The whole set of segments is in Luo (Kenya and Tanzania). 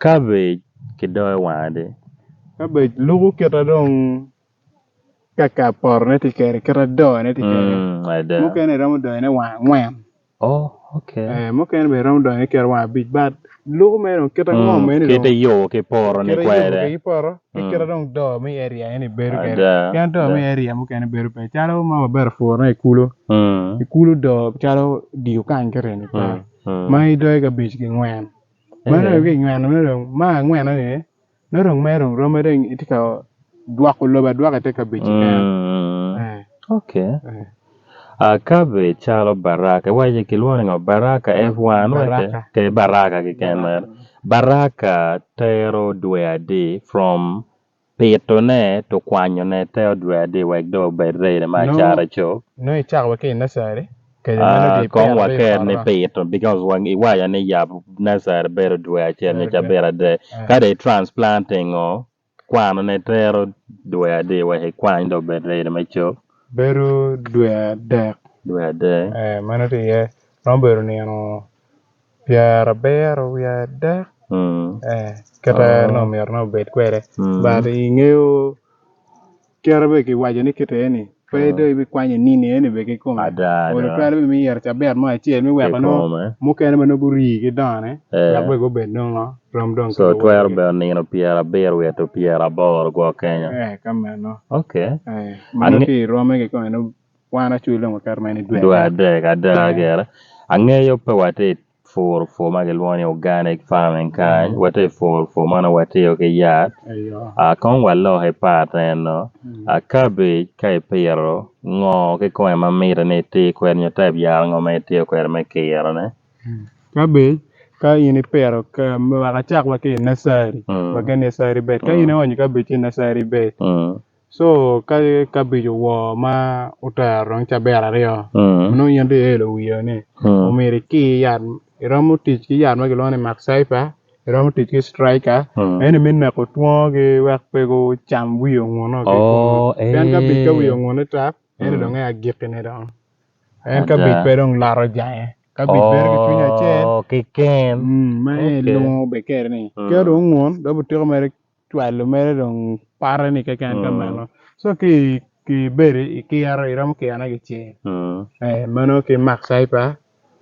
Cabbage kidoe wade. Cabbage lugu kita dong kaka por ne tikere kita do ne tikere. Ada. Mungkin ramu do ne wang. Oh, okay. Mungkin be ramu do ne kere wang big bad. Lugu me kita ngom me Kita yo ke poro ne kwere. Kita poro. Kita dong do me area ini beru kere. Ada. Kan do me area mungkin beru pe. Calo mau beru for ne kulo. Kulo do calo diu kan kere ne pa. Mai do ga beach ke ngwan. Mana ke ngwan ne dong ma ngwan ne. Nó rong me rong rong me ding itika dua kulo ba dua ka beach kan. Okay. Cabbage chalo baraka. Waje kilwone ngo baraka F1 wete. Ke baraka ke kemer. Baraka tero duade from petone to kwanyone tero duade wek do bedre ma chara cho. No I chak wake nasare. Kong waker ne peto because wang iwaya ne yap nasare better duade ne chabera de. Kade transplanting o kwano ne tero duade we kwany do bedre ma cho. Beru duade. Mana te ye nomberu ni ano piara bero wiade. Kata no mer no bed kwere. But ingeo kiara be ki waje ni kete ni. Pedo ibi kwanye nini ene be ki kome. Wala kwere be mi yer chaber mo achiel mi weko no mukene mano buri ki done. Yakwe go bed no rom don. So twelve be nino piara bero weto piara bor go Kenya. Kama no. Okay. Mano ki rome ki kome no wana chulo mo karmani duade kada gera. Angeyo pe wate for magelwani organic farming kind wate for mana wate okay yat kon wallo he pateno cabbage kai pero ngo ke ko ma mira ne te kwer nyota bia ngo me te kwer me kero ne cabbage ka ini pero ka mwa chak wa ke nasari wa ke nasari bet ka ini wani cabbage nasari bet so cabbage wo ma utarong chabera reo no yende elo wiyo ne o mere ki yan iramu tich ki yan ma gelone maxaipa iramu tich ki striker ene minna ko tuo ge wak pe go cham wiyo ngono ke kan cabbage ka wiyo ngono tap ene do nga gikene do en cabbage pe dong laro jae cabbage ber ki tunya chen ke ken ma lo be ker ni ke do ngon do butiro mere twalo mere dong para ni ke kan kamano so ki bere ki yaro iramu ki ana ki che mano ki maxaipa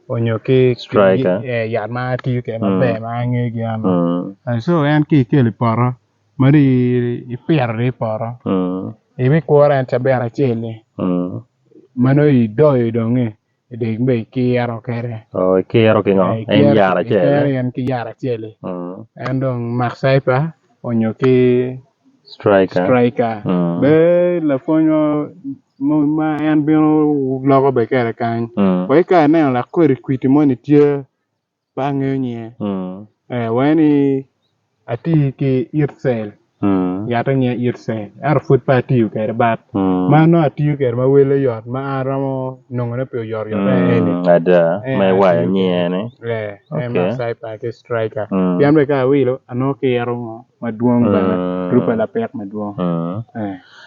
onyo ki striker yat ma ti ke ma be ma nge gi ano so en ki li poro mari I perri poro ibi kuora en chabera chele mano I do donge de be ki yaro kere ki yaro ki ngo en yara chele en ki yara chele en dong maxaipa onyo ki striker be la fonyo ma en bino logo be kere kan wai ka ne la ko requiti moni tie ba ngenye wani ati ke irsel ya tanya irsel ar foot party ke bat ma no ati ke ma wele yot ma aramo nongone pe yor ene ada mai wa nye ne ma sai pa ke striker pian be ka wilo ano ke yaro ma duong ba grupa la pek ma duong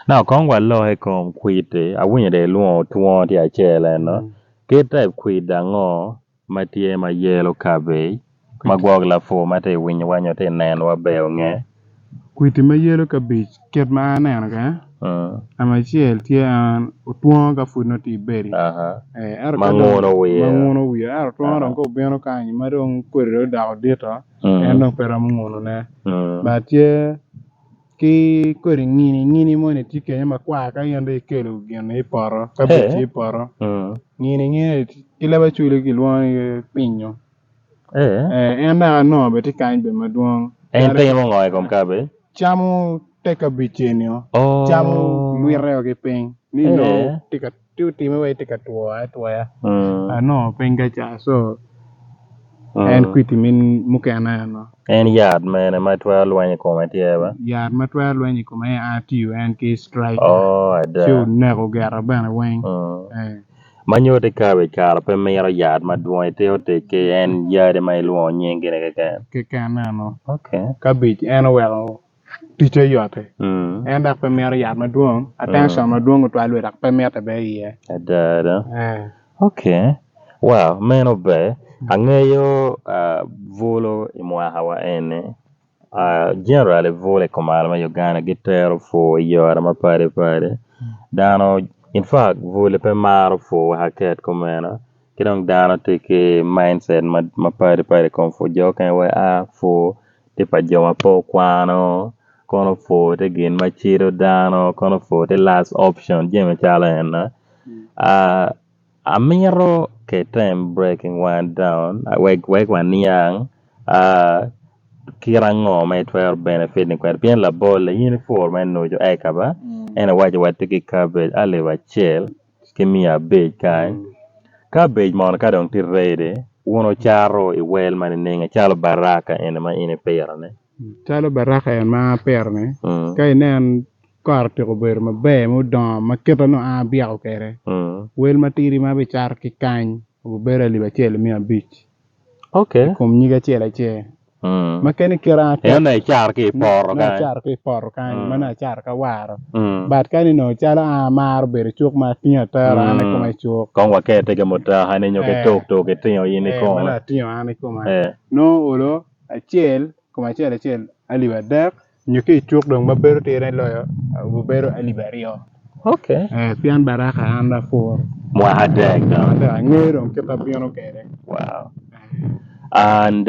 now kon wallo he kon kwite awunye de luo tuo ti achele no ke type kwida ngo matie ma yellow cabbage magwog la fo mate winyo wanyo te nen wa be nge kwite ma yellow cabbage ket ma nen ka ama chiel tie an tuo ka fu no ti beri mangono wi ar tuo ron ko beno kan ma don kwero da dito en no pera mangono ne ba tie ki kori ngini mo ne tike ma kwa ka yande kelo gene poro ka bi poro ngini ilaba chule ki luon pinyo enda no be ti kan be maduong en te mo ngoy kom ka be chamu te ka bichenio chamu luire o ke pen ni no tika ti me we tika tua ya no penga cha so en kwiti min mukana no en yard mene ma twa lwanye ko matieba yard ma twa lwanye ko me atiu en ki strike ada so nego gara bana wen manyo de kabe kar pe mero yard ma duoy te ote ke en yard ma luo nyenge ne ke kana no okay cabbage en well tiche yote en dak pe mero yard ma duong attention ma duong to alwe dak pe meta be ye ada okay wow meno be angeyo volo imwa hawa ene generally vole komal ma Uganda gitero fo yora ma pare dano in fact vole pe maro fo haket komena kidong dano take mindset ma pare kom fo jo kan we fo te pa joma po kwano kono fo te gin ma chiro dano kono fo te last option jeme chala en amiro ke time breaking one down wek one young kirango may twelve benefit ni kwar bien la bol la uniform en no jo ekaba ena waje wate ki cabbage ale wa chel kimia bej kan cabbage mon ka dong ti rede uno charo I wel man ninga chalo baraka en ma ine perane chalo baraka en ma perne kay nen korte ko ber ma be mo don ma keto no a biao kere wel matiri ma be char ki kany ko ber ali ba chel mi abich okay kom nyiga chela che ma kene kira na char ki poro na char ki poro kan mana char ka waro bat kani no chala mar ber chuk ma tinya tara ne ko ma chuk kon wa kete ke mota hane nyoke tok ke tiyo yini ko mana tiyo ane ko ma no olo a chel ko ma chela chel ali ba dak nyoke chuk dong ma ber tere loyo bu ber ali bario okay pian baraka anda for mo hadek da ngero kita piano kere wow and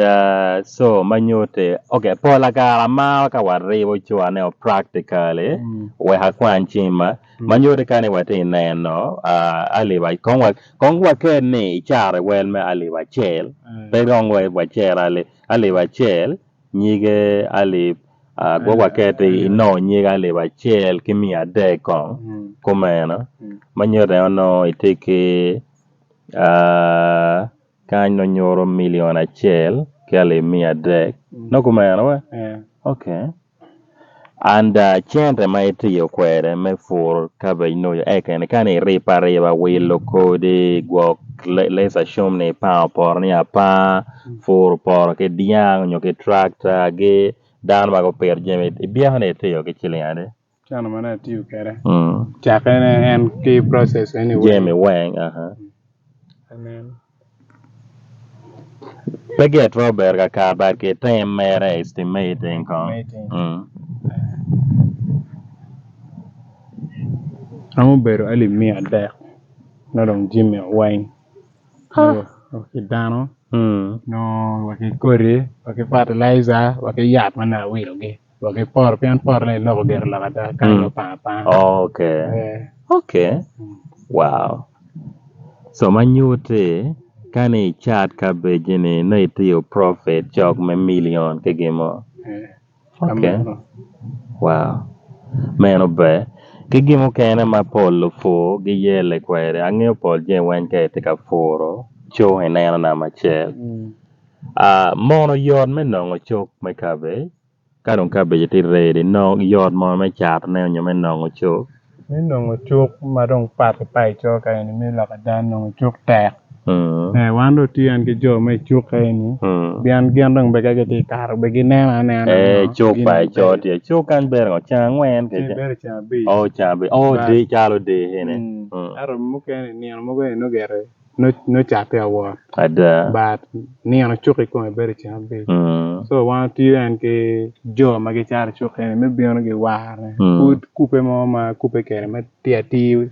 so manyote okay pola kala ma ka warribo chuane o practically we hakwan chima manyote kane wate neno ali ba kongwa ke ni chare wel me ali ba chel pe gongwe ba chel ali ba chel nyige ali go wakete no nyige ali ba chel kimia de kon komena manyote ono iteke kanyo nyoro million achiel kele mia dek no kumeno we okay and chente ma itiyo kwere me for cabbage no eken kane ripa wilo kode go lesa shumne pa por ni apa for por ke diang nyo ke tractor ge dan ba go per jeme bia hane itiyo ke chiliane chana mana tiyo kere chakene en ki process anyway jeme weng amen Baget Robert ka kabar ke time mere estimating ko. Amo bero ali mi ada. No dong Jimmy wine. Okay dano. No waki kore, waki fertilizer, waki yat mana wheel ge. Waki por le no ger la kata kanyo pa. Okay. Okay. Wow. So manyute kani chat cabbage ni na itiyo profit chok me million ke gimo. Okay. Wow. Meno be. Ke gimo kene ma polo fo gi yele kwere. Angeo pol jen wen ke tika foro. Cho he nena na machel. Mono yod me nongo chok me cabbage. Kadong cabbage ti ready. No yod mono me chat ne onyo me nongo chok. Me nongo chok madong pat pai chok kaya ni me lakadan nongo chok tek. Wando tiyan ke jo me chuk kaya ni bian gendong bega geti kar begi nena chuk pai chot ya chuk kan ber ngo chang wen ke ber cha bi chabi de chalo de hene aro muke ni no mogo no gere no chate awa ada but ni no chuk ko ber cha bi so wan tiyan ke jo magi char chuk kaya me bian ge war kupe mo ma kupe kere me tia ti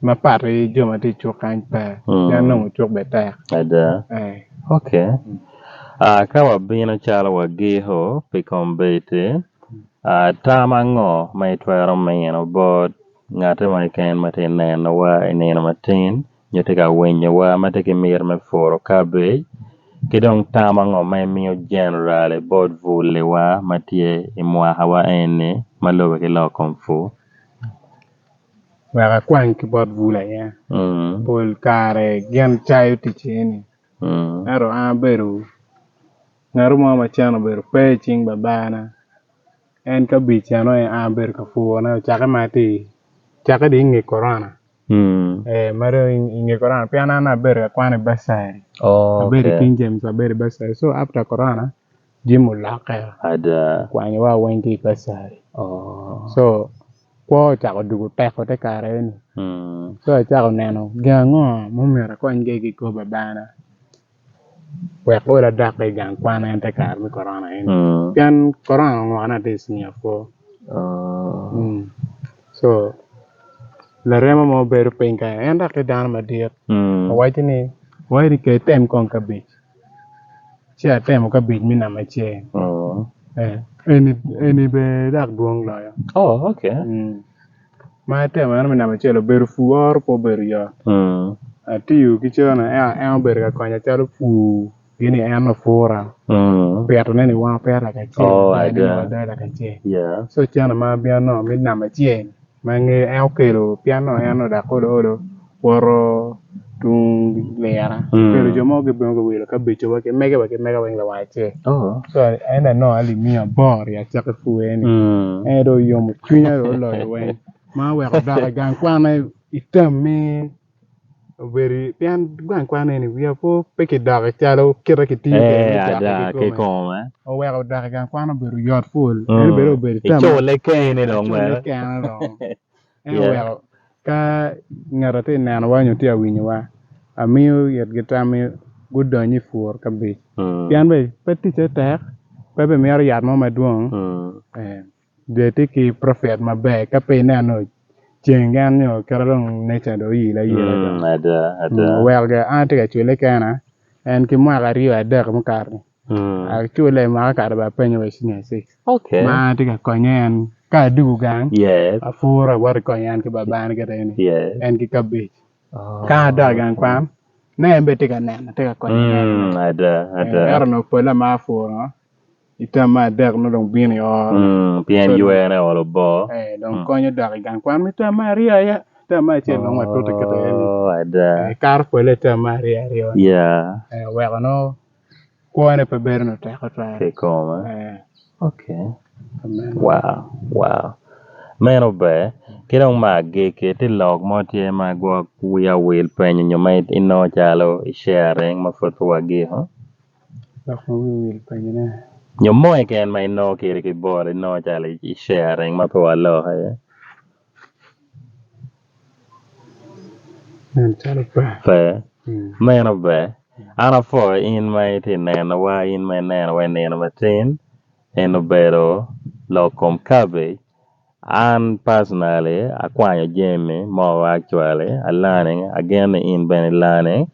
ma pare jo ma ti chuk kan pa ya no chuk beta ada okay kawa bino chala wa giho pikom bete tamango may twero meno bot ngate may ken mate neno wa neno matin nyote ka wenye wa mate ke mir me foro cabbage kidong tamango may miyo generale bot vule wa matie imwa hawa ene malobe ke lo komfu waka kwan ki bot vula ya pol kare gen chayo ticheni aro beru ngaru mama chano beru pe ching babana en ka bi chano beru ka fu na chaka mati chaka di ngi corona maro ngi corona piana na beru kwan basari beru King James beru basari so after corona jimu laka ada kwan wa wengi basari so ko chako dugu teko te kare ni so chako neno gango mo mera kwan ge ko babana wek lo dak e gang kwana ente kar mi corona en pian corona ngwana this near for so la rema mo beru penka en dak dan ma dir wai ni wai ri ke tem kon Cabbage chia tem Cabbage mi na ma che eni be dak duong la ya okay ma tem mi na ma che lo beru fuor po beru ya tiu ki chona e beru ka konya chalo fu gini eno fura pero nene wa pera ka che da ka che so chana ma biano mi na ma che ma nge kelo piano eno da kodo poro tung lera pero jomo ke bongo wilo Cabbage wa ke mega wengla wa che so ena no ali mia bor ya cha fu eni do yom chunya ro lo wen ma we ko da gang kwana itami very pian gang kwana ni we po peke da chalo kira ki ti ke ko ma o we ko da gang kwana beru yot full eni beru tam chole ke ni dong ma we ka ngarate nan wa nyu ti awinyo wa amiyo yet gitami gudonyi fuor Cabbage pian be peti chetek be mer yat mo maduong de tiki prophet mabe ka pe nano jengan yo karong nature do yi la ada well ga ante ga chule kana en ki ma ga riwa da kam kar a chule ma ka ba penyo we sinya 6 ma ante ga konyen ka du gang a fura war konyen ki ba ban ga ni en ki Cabbage ka da gang kwam na embe te ga nana te ga konyen ada era no pola ma fura ita ma der no dong bini pian yuene o bo dong konyo dar gang kwan mi ta maria ya ta ma che no ma to te kete ada kar pole ta maria rio we no ko ne pe ber no te ko ta ke ko okay wow meno be kirong ma ge ke ti log mo tie ma go ku ya wil pen nyo mai ino chalo sharing ma foto wa ge la ko wil pen ne Your moy can may no kiri board no challenge sharing ma po alo ha fair man of be ana for in my tin and why in my nan when in my tin and obero locum Cabbage and personally acquire Jamie more actually a learning again in ben learning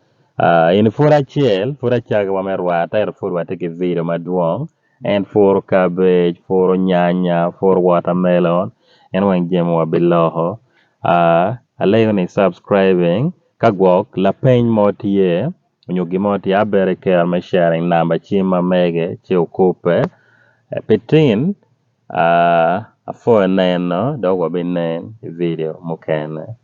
in for a chag wa merwa ta for wa take video maduong and for Cabbage, for nyanya, for watermelon, and when Jemo below, a leon is subscribing, kagwok, la pen motie, when you give moti a better care, my sharing number, chima mege, chio coupe, petin, a for a nano, dog will be name video, mukane.